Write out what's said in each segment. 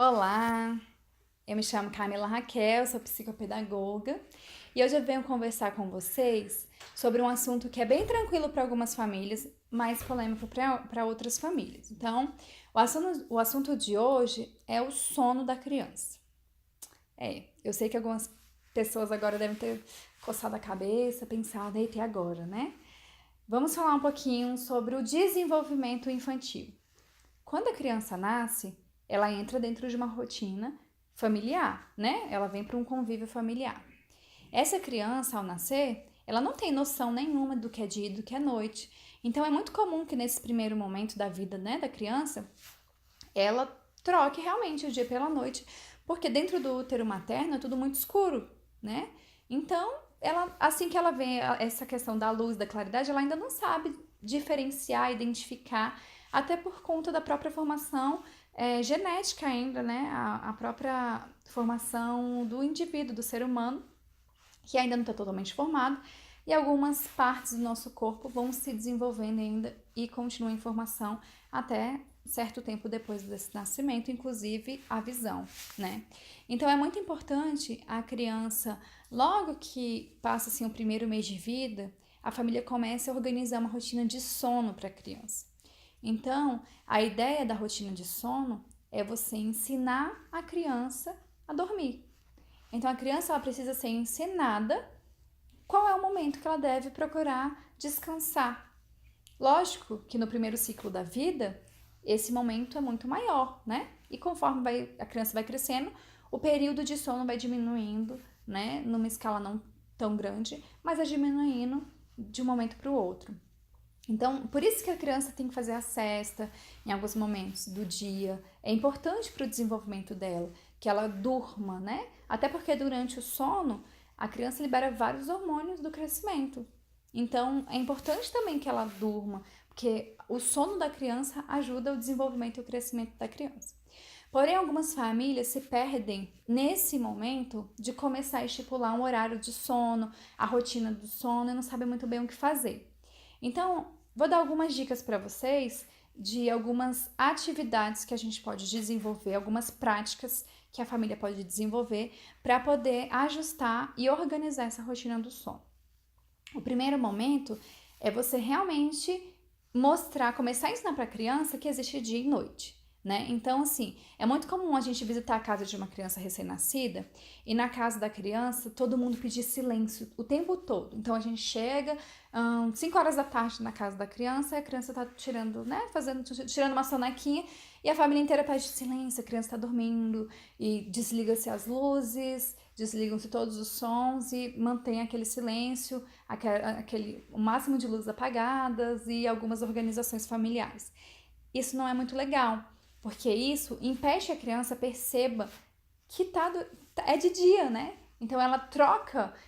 Olá, eu me chamo Camila Raquel, sou psicopedagoga e hoje eu venho conversar com vocês sobre um assunto que é bem tranquilo para algumas famílias, mas polêmico para outras famílias. Então, o assunto de hoje é o sono da criança. Eu sei que algumas pessoas agora devem ter coçado a cabeça, pensado, eita, e agora, né? Vamos falar um pouquinho sobre o desenvolvimento infantil. Quando a criança nasce, ela entra dentro de uma rotina familiar, né? Ela vem para um convívio familiar. Essa criança, ao nascer, ela não tem noção nenhuma do que é dia e do que é noite. Então é muito comum que nesse primeiro momento da vida, né, da criança, ela troque realmente o dia pela noite, porque dentro do útero materno é tudo muito escuro, né? Então, ela, assim que ela vê essa questão da luz, da claridade, ela ainda não sabe diferenciar, identificar, até por conta da própria formação genética ainda, né? A própria formação do indivíduo, do ser humano, que ainda não está totalmente formado, e algumas partes do nosso corpo vão se desenvolvendo ainda e continuam em formação até certo tempo depois desse nascimento, inclusive a visão, né? Então é muito importante a criança, logo que passa assim o primeiro mês de vida, a família começa a organizar uma rotina de sono para a criança. Então, a ideia da rotina de sono é você ensinar a criança a dormir. Então, a criança ela precisa ser ensinada qual é o momento que ela deve procurar descansar. Lógico que no primeiro ciclo da vida, esse momento é muito maior, né? E conforme a criança vai crescendo, o período de sono vai diminuindo, né? Numa escala não tão grande, mas é diminuindo de um momento para o outro. Então, por isso que a criança tem que fazer a cesta em alguns momentos do dia. É importante para o desenvolvimento dela que ela durma, né? Até porque durante o sono, a criança libera vários hormônios do crescimento. Então, é importante também que ela durma, porque o sono da criança ajuda o desenvolvimento e o crescimento da criança. Porém, algumas famílias se perdem nesse momento de começar a estipular um horário de sono, a rotina do sono e não sabem muito bem o que fazer. Então, vou dar algumas dicas para vocês de algumas atividades que a gente pode desenvolver, algumas práticas que a família pode desenvolver para poder ajustar e organizar essa rotina do sono. O primeiro momento é você realmente mostrar, começar a ensinar para a criança que existe dia e noite. Né? Então, assim, é muito comum a gente visitar a casa de uma criança recém-nascida e na casa da criança todo mundo pedir silêncio o tempo todo. Então, a gente chega 5 horas da tarde na casa da criança e a criança tá tirando, né, tirando uma sonequinha e a família inteira pede silêncio, a criança tá dormindo e desliga-se as luzes, desligam-se todos os sons e mantém aquele silêncio, o máximo de luzes apagadas e algumas organizações familiares. Isso não é muito legal, porque isso impede que a criança perceba que é de dia, né? Então ela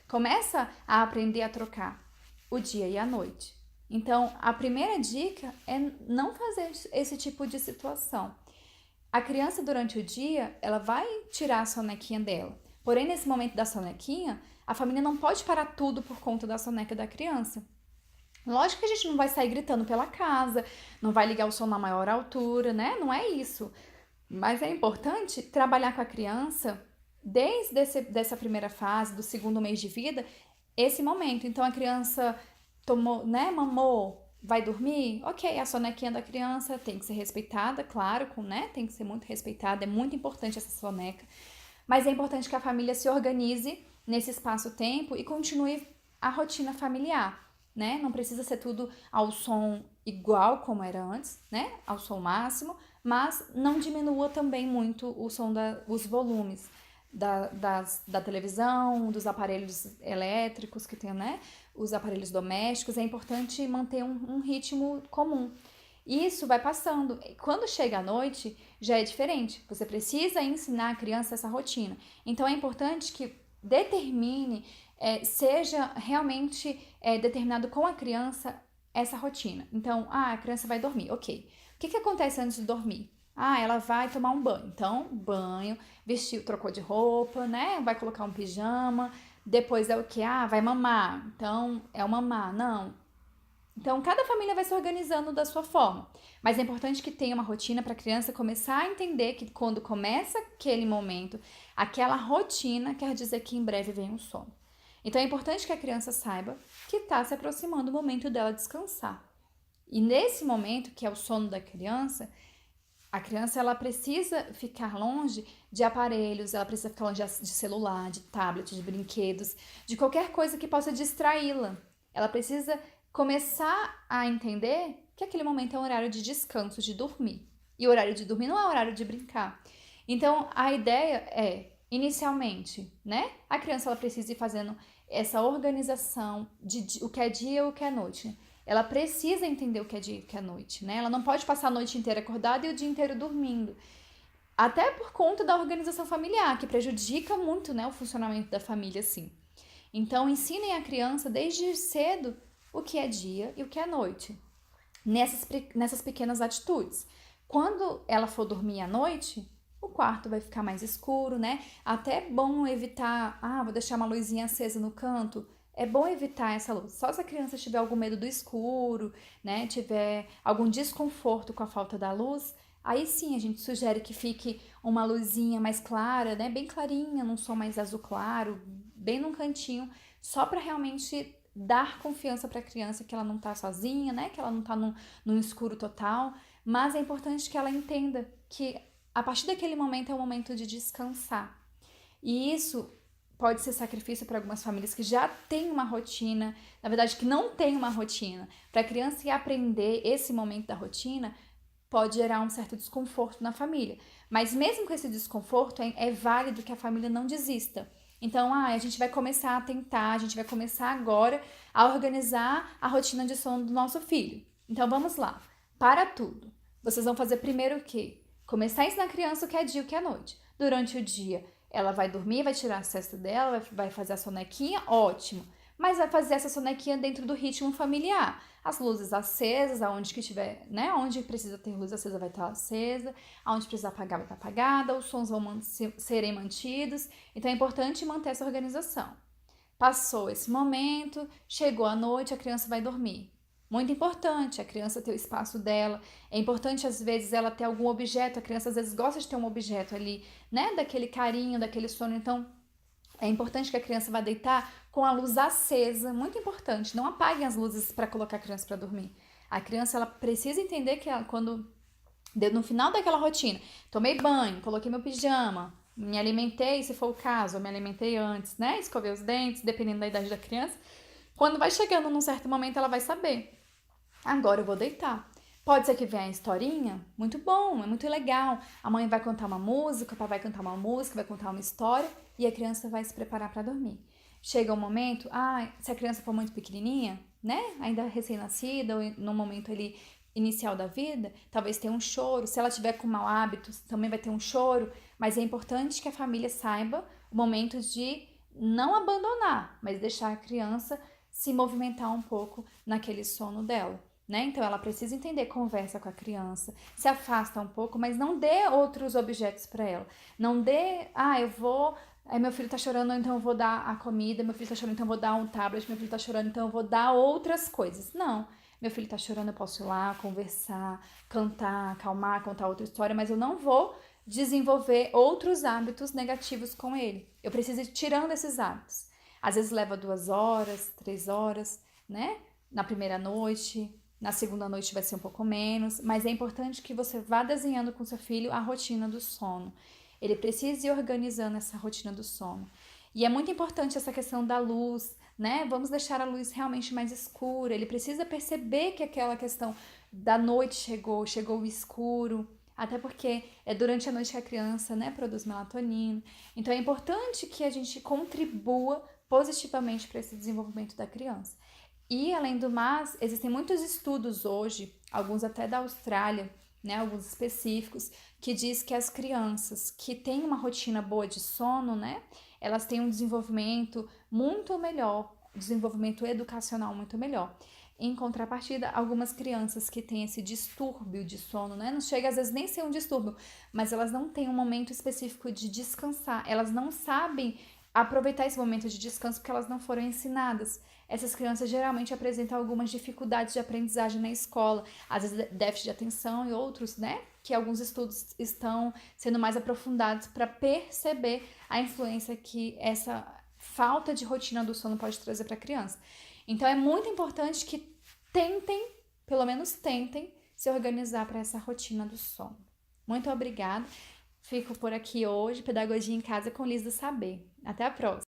começa a aprender a trocar o dia e a noite. Então a primeira dica é não fazer esse tipo de situação. A criança durante o dia, ela vai tirar a sonequinha dela. Porém, nesse momento da sonequinha, a família não pode parar tudo por conta da soneca da criança. Lógico que a gente não vai sair gritando pela casa, não vai ligar o som na maior altura, né? Não é isso. Mas é importante trabalhar com a criança desde dessa primeira fase, do segundo mês de vida, esse momento. Então a criança tomou, né, mamou, vai dormir, ok, a sonequinha da criança tem que ser respeitada, claro, né, tem que ser muito respeitada, é muito importante essa soneca, mas é importante que a família se organize nesse espaço-tempo e continue a rotina familiar, né? Não precisa ser tudo ao som igual como era antes, né? Ao som máximo, mas não diminua também muito o som os volumes da televisão, dos aparelhos elétricos que tem, né? Os aparelhos domésticos. É importante manter um ritmo comum. Isso vai passando. Quando chega a noite, já é diferente. Você precisa ensinar a criança essa rotina. Então é importante que determine, seja realmente determinado com a criança essa rotina. Então, a criança vai dormir, ok. O que acontece antes de dormir? Ela vai tomar um banho. Então, banho, vestiu, trocou de roupa, né? Vai colocar um pijama. Depois é o que? Vai mamar. Então, é o mamar. Não, Então, cada família vai se organizando da sua forma. Mas é importante que tenha uma rotina para a criança começar a entender que quando começa aquele momento, aquela rotina quer dizer que em breve vem um sono. Então, é importante que a criança saiba que está se aproximando o momento dela descansar. E nesse momento, que é o sono da criança, a criança ela precisa ficar longe de aparelhos, ela precisa ficar longe de celular, de tablet, de brinquedos, de qualquer coisa que possa distraí-la. Ela precisa começar a entender que aquele momento é um horário de descanso, de dormir. E o horário de dormir não é horário de brincar. Então, a ideia é, inicialmente, né? A criança ela precisa ir fazendo essa organização de o que é dia e o que é noite. Ela precisa entender o que é dia e o que é noite, né? Ela não pode passar a noite inteira acordada e o dia inteiro dormindo. Até por conta da organização familiar, que prejudica muito, né, o funcionamento da família, assim. Então, ensinem a criança desde cedo o que é dia e o que é noite, nessas pequenas atitudes. Quando ela for dormir à noite, o quarto vai ficar mais escuro, né? Até é bom evitar, vou deixar uma luzinha acesa no canto. É bom evitar essa luz. Só se a criança tiver algum medo do escuro, né? Tiver algum desconforto com a falta da luz, aí sim a gente sugere que fique uma luzinha mais clara, né? Bem clarinha, num som mais azul claro, bem num cantinho, só para realmente dar confiança para a criança que ela não tá sozinha, né? Que ela não tá num escuro total. Mas é importante que ela entenda que a partir daquele momento é o momento de descansar. E isso pode ser sacrifício para algumas famílias que já têm uma rotina, na verdade que não tem uma rotina. Para a criança ir aprender esse momento da rotina, pode gerar um certo desconforto na família. Mas mesmo com esse desconforto, é válido que a família não desista. Então, a gente vai começar a tentar, a gente vai começar agora a organizar a rotina de sono do nosso filho. Então, vamos lá. Para tudo. Vocês vão fazer primeiro o quê? Começar a ensinar a criança o que é dia e o que é noite. Durante o dia, ela vai dormir, vai tirar a siesta dela, vai fazer a sonequinha, ótimo. Mas vai fazer essa sonequinha dentro do ritmo familiar. As luzes acesas, aonde que tiver, né? Onde precisa ter luz acesa vai estar acesa, aonde precisa apagar vai estar apagada, os sons vão serem mantidos. Então é importante manter essa organização. Passou esse momento, chegou a noite, a criança vai dormir. Muito importante a criança ter o espaço dela. É importante, às vezes, ela ter algum objeto. A criança, às vezes, gosta de ter um objeto ali, né? Daquele carinho, daquele sono. Então, é importante que a criança vá deitar com a luz acesa. Muito importante. Não apaguem as luzes para colocar a criança para dormir. A criança, ela precisa entender que ela, quando, no final daquela rotina, tomei banho, coloquei meu pijama, me alimentei, se for o caso, eu me alimentei antes, né? Escovei os dentes, dependendo da idade da criança. Quando vai chegando num certo momento, ela vai saber. Agora eu vou deitar. Pode ser que venha a historinha, muito bom, é muito legal. A mãe vai contar uma música, o papai vai cantar uma música, vai contar uma história e a criança vai se preparar para dormir. Chega um momento, se a criança for muito pequenininha, né, ainda recém-nascida ou no momento ali inicial da vida, talvez tenha um choro. Se ela tiver com mau hábito, também vai ter um choro, mas é importante que a família saiba o momento de não abandonar, mas deixar a criança se movimentar um pouco naquele sono dela. Né? Então ela precisa entender, conversa com a criança, se afasta um pouco, mas não dê outros objetos para ela. Não dê, meu filho tá chorando, então eu vou dar a comida, meu filho tá chorando, então eu vou dar um tablet, meu filho tá chorando, então eu vou dar outras coisas. Não, meu filho tá chorando, eu posso ir lá, conversar, cantar, acalmar, contar outra história, mas eu não vou desenvolver outros hábitos negativos com ele. Eu preciso ir tirando esses hábitos. Às vezes leva 2 horas, 3 horas, né? Na primeira noite, na segunda noite vai ser um pouco menos, mas é importante que você vá desenhando com seu filho a rotina do sono. Ele precisa ir organizando essa rotina do sono. E é muito importante essa questão da luz, né? Vamos deixar a luz realmente mais escura. Ele precisa perceber que aquela questão da noite chegou o escuro. Até porque é durante a noite que a criança, né, produz melatonina. Então é importante que a gente contribua positivamente para esse desenvolvimento da criança. E, além do mais, existem muitos estudos hoje, alguns até da Austrália, né, alguns específicos, que diz que as crianças que têm uma rotina boa de sono, né, elas têm um desenvolvimento muito melhor, desenvolvimento educacional muito melhor. Em contrapartida, algumas crianças que têm esse distúrbio de sono, né, não chega às vezes nem ser um distúrbio, mas elas não têm um momento específico de descansar, elas não sabem aproveitar esse momento de descanso porque elas não foram ensinadas. essas crianças geralmente apresentam algumas dificuldades de aprendizagem na escola, às vezes déficit de atenção e outros, né? Que alguns estudos estão sendo mais aprofundados para perceber a influência que essa falta de rotina do sono pode trazer para a criança. Então é muito importante que tentem, pelo menos tentem, se organizar para essa rotina do sono. Muito obrigada. Fico por aqui hoje, Pedagogia em Casa com Liz do Saber. Até a próxima!